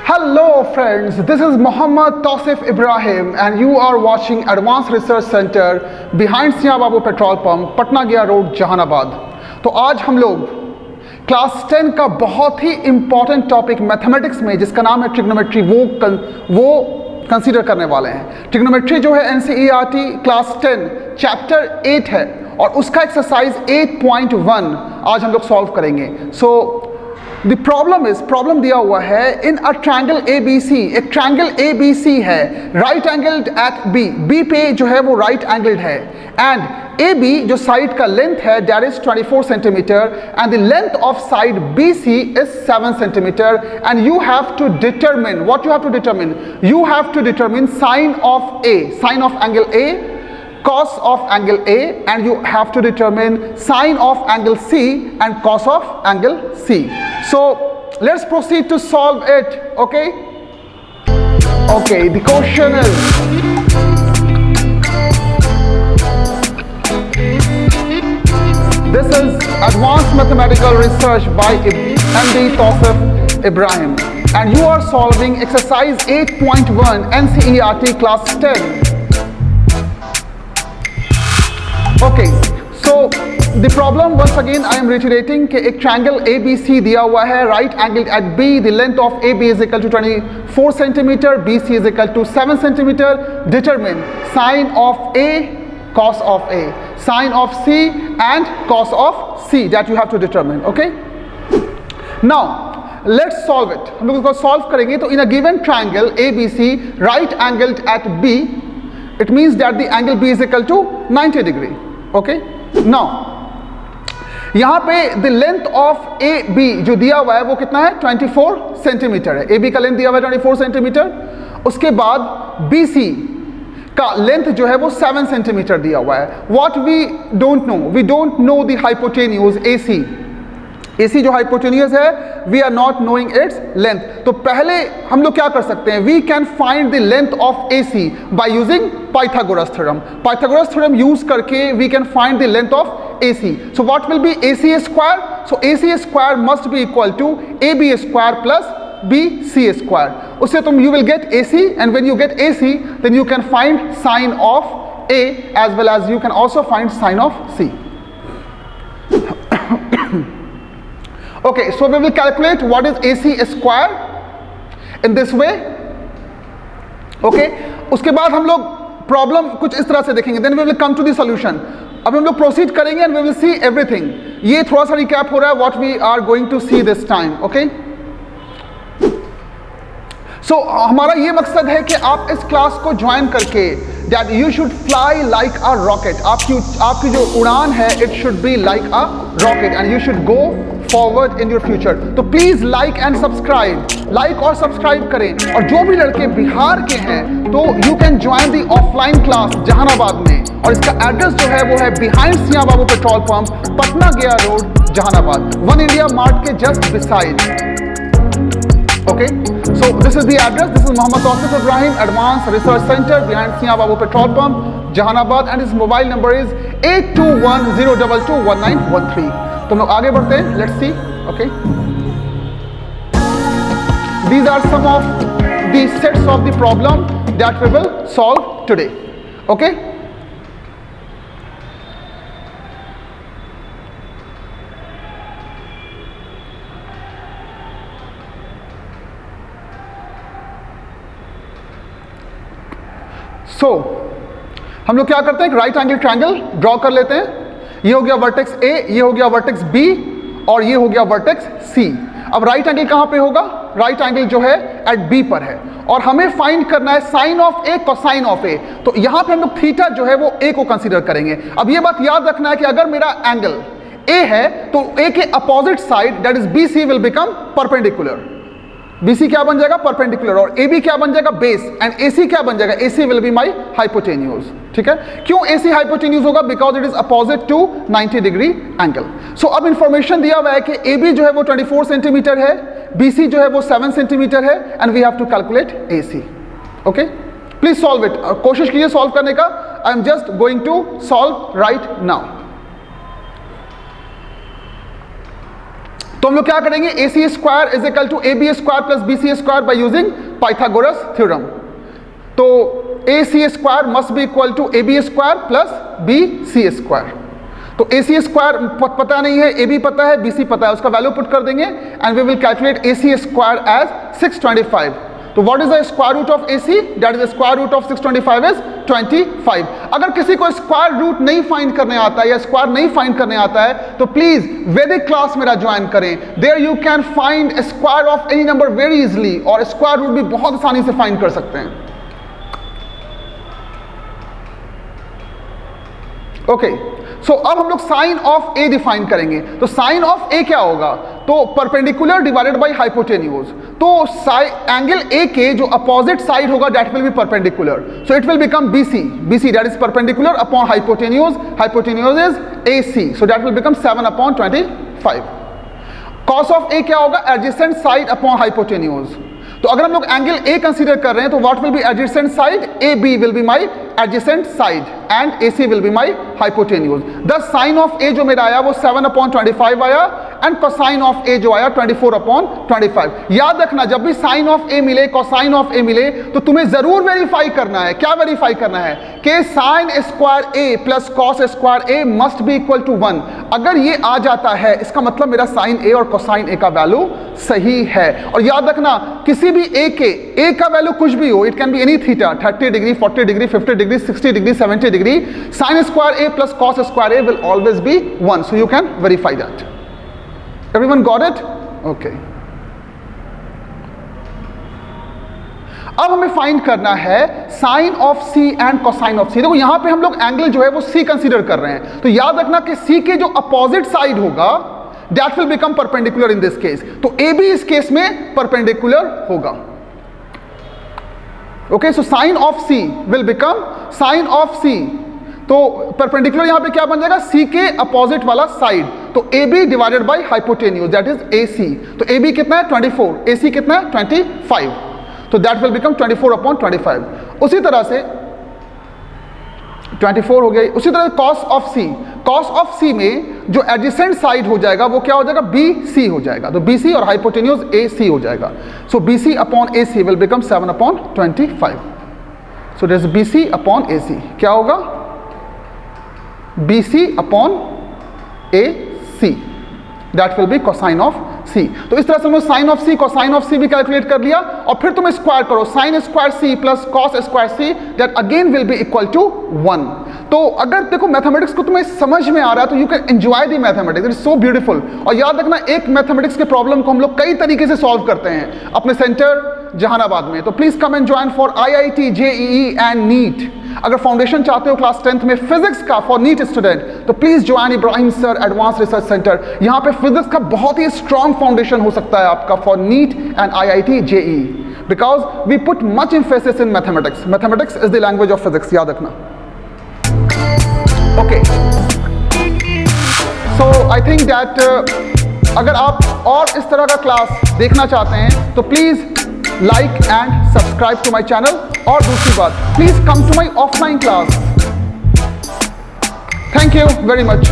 Hello friends, this is Muhammad Tausif Ibrahim and you are watching Advanced Research Center behind Siya Babu Petrol Pump, Patna Gaya Road, Jahanabad। तो आज हम लोग class 10 का बहुत ही important topic mathematics में जिसका नाम है ट्रिग्नोमेट्री वो कंसीडर करने वाले हैं। ट्रिग्नोमेट्री जो है एनसीईआरटी क्लास 10 चैप्टर 8 है और उसका एक्सरसाइज 8.1 आज हम लोग सॉल्व करेंगे। द प्रॉब्लम दिया हुआ है इन अ ट्रायंगल ABC, एक ट्रायंगल ABC है राइट एंगल्ड एट बी पे जो है वो राइट एंगल्ड है एंड AB जो साइड का लेंथ है that is 24 centimetre and the length of side BC is 7 centimetre and you have to determine what you have to determine sine of A, sine of angle A, cos of angle A, and you have to determine sine of angle C and cos of angle C. So let's proceed to solve it. Okay, the question is this is advanced mathematical research by MD Tausif Ibrahim and you are solving exercise 8.1 NCERT class 10. Okay, so the problem once again I am reiterating कि एक triangle ABC दिया हुआ है right angled at B, the length of AB is equal to 24 centimeter, BC is equal to 7 centimeter. Determine sine of A, cos of A, sine of C and cos of C that you have to determine. Okay, now let's solve it. हम लोग इसको solve करेंगे। तो in a given triangle ABC right angled at B, it means that the angle B is equal to 90 degree. Okay, now यहाँ पे the length of AB जो दिया हुआ है वो कितना है 24 सेंटीमीटर है। AB का लेंथ दिया हुआ है 24 सेंटीमीटर। उसके बाद BC का लेंथ जो है वो 7 सेंटीमीटर दिया हुआ है। What we don't know the hypotenuse AC जो हाइपोटेन्यूज है we are not knowing its length. तो पहले हम लोग क्या कर सकते हैं, we can find the length of AC by using Pythagoras theorem use करके we can find the length of AC। So what will be AC square, so AC square must be equal to AB square plus BC square. उससे तुम you will get AC and when you get AC then you can find sine of A as well as you can also find sine of C। Okay, so we will calculate what is AC square in this way. Okay, उसके बाद हम लोग problem कुछ इस तरह से देखेंगे, then we will come to the solution. अब हम लोग प्रोसीड करेंगे and we will see everything. ये थोड़ा सा रिकैप हो रहा है what we are going to see this time. Okay, so हमारा ये मकसद है कि आप इस क्लास को ज्वाइन करके that you should fly like a rocket. आपकी जो उड़ान है it should be like a rocket and you should go forward in your future. तो please like and subscribe, like और सब्सक्राइब करें। और जो भी लड़के बिहार के हैं तो you can join the offline class Jahanabad में और इसका एड्रेस जो है वो है behind Siya Babu petrol pump, Patna Gaya road, Jahanabad, one India mart के just beside. Okay, so this is the address. This is Muhammad Tausif Ibrahim, Advanced Research Center behind Siya Babu Petrol Pump, Jahanabad, and his mobile number is 8210221913. तो हम लोग आगे बढ़ते हैं, let's see. Okay, these are some of the sets of the problem that we will solve today. Okay, so हम लोग क्या करते हैं, एक राइट एंगल ट्रायंगल ड्रॉ कर लेते हैं। ये हो गया वर्टेक्स A, ये हो गया वर्टेक्स B और ये हो गया वर्टेक्स C। अब राइट एंगल कहाँ पे होगा, राइट एंगल जो है एट B पर है और हमें फाइंड करना है sine of A, cosine of A। तो यहाँ पे हम लोग थीटा जो है वो A को कंसीडर करेंगे। अब ये बात याद रखना है कि अगर मेरा एंगल A है तो A के opposite side that is BC will become perpendicular. BC क्या बन जाएगा, परपेंडिकुलर, और AB क्या बन जाएगा, बेस, एंड AC क्या बन जाएगा, AC will be my hypotenuse. ठीक है, क्यों AC हाइपोटेन्यूज होगा, because it is opposite to 90 degree angle. So अब इंफॉर्मेशन दिया हुआ है कि AB जो है वो 24 सेंटीमीटर है, BC जो है वो 7 सेंटीमीटर है and we have to calculate AC। Okay, please solve it, कोशिश कीजिए सॉल्व करने का। I am just going to solve right now. तो हम लोग क्या करेंगे, AC square is equal to AB square plus BC square by using Pythagoras theorem. तो AC square must be equal to AB square plus BC square. तो AC square पता नहीं है, AB पता है, BC पता है, उसका वैल्यू पुट कर देंगे and we will calculate AC square as 625। तो what is the square root of AC? That is the square root of 625 is 25। अगर किसी को स्क्वायर रूट नहीं फाइंड करने आता है या स्क्वायर नहीं फाइंड करने आता है तो प्लीज वैदिक क्लास मेरा ज्वाइन करें। There you can find square of any number very easily, और स्क्वायर रूट भी बहुत आसानी से फाइंड कर सकते हैं। ओके, सो अब हम लोग साइन ऑफ ए डिफाइन करेंगे। तो साइन ऑफ ए क्या होगा? तो परपेंडिकुलर डिवाइडेड बाय हाइपोटेन्यूज। तो एंगल ए के जो अपोजिट साइड होगा that will be perpendicular, so it will become BC that is perpendicular upon hypotenuse, hypotenuse is AC, so that will become 7/25। Cos of A क्या होगा? Adjacent side upon hypotenuse. तो अगर हम लोग angle A consider कर रहे हैं तो what will be adjacent side? AB will be my adjacent side and AC will be my hypotenuse. The sine of A जो मेरा आया वो 7/25 आया एंड कोसाइन ऑफ ए जो आया 24/25। याद रखना, जब भी साइन ऑफ ए मिले, कोसाइन ऑफ ए मिले, तो तुम्हें जरूर वेरीफाई करना है। क्या वेरीफाई करना है? कि sine square A plus cos square A must be equal to 1। अगर ये आ जाता है इसका मतलब मेरा साइन ए और कोसाइन ए का वैल्यू सही है। और याद रखना, किसी भी ए का वैल्यू कुछ भी हो, it can be any theta, 30 degree, 40 degree, 50 degree, 60 degree, 70 degree, sine square A plus cos square A will always be 1, so you can verify that. Everyone got it? Okay. अब हमें फाइंड करना है sine of C and cosine of C। देखो यहां पे हम लोग angle जो है वो C कंसीडर कर रहे हैं, तो याद रखना कि C के जो अपोजिट साइड होगा that will become perpendicular in this case. तो AB इस केस में परपेंडिकुलर होगा। Okay, so sine of C will become sign of C। तो परपेंडिकुलर यहां पे क्या बन जाएगा? C के अपोजिट वाला साइड, तो AB divided by hypotenuse that is AC। तो AB कितना है? 24, AC कितना है? 25, तो दैट विल बिकम 24/25। उसी तरह से 24 हो गई। उसी तरह cos of C, cos of C में जो एडजेसेंट साइड हो जाएगा वो क्या हो जाएगा? BC हो जाएगा। तो BC और हाइपोटेन्यूज AC हो जाएगा, so BC upon AC will become 7/25। So this BC upon AC क्या होगा? BC upon AC that will be cosine of C। तो इस तरह से हम sine of C, cosine of C भी कैलकुलेट कर लिया, और फिर तुम स्क्वायर करो, sine square C plus cos square C that again will be equal to 1। तो अगर देखो मैथमेटिक्स को तुम्हें समझ में आ रहा है तो you can enjoy the mathematics, it is so beautiful. और याद रखना, एक मैथमेटिक्स के प्रॉब्लम को हम लोग कई तरीके से सॉल्व करते हैं अपने सेंटर जहानाबाद में। तो please come and join for IIT, JEE and NEET. अगर फाउंडेशन चाहते हो क्लास 10th में फिजिक्स का फॉर नीट स्टूडेंट, तो please join Ibrahim sir advance research centre. यहाँ पे फिजिक्स का बहुत ही स्ट्रॉन्ग फाउंडेशन हो सकता है आपका for NEET and IIT, JEE, because we put much emphasis in mathematics. Mathematics is the language of physics, याद रखना। Okay, so I think that अगर आप और इस तरह का क्लास देखना चाहते हैं तो please like and subscribe to my channel. और दूसरी बात, please come to my offline class. Thank you very much.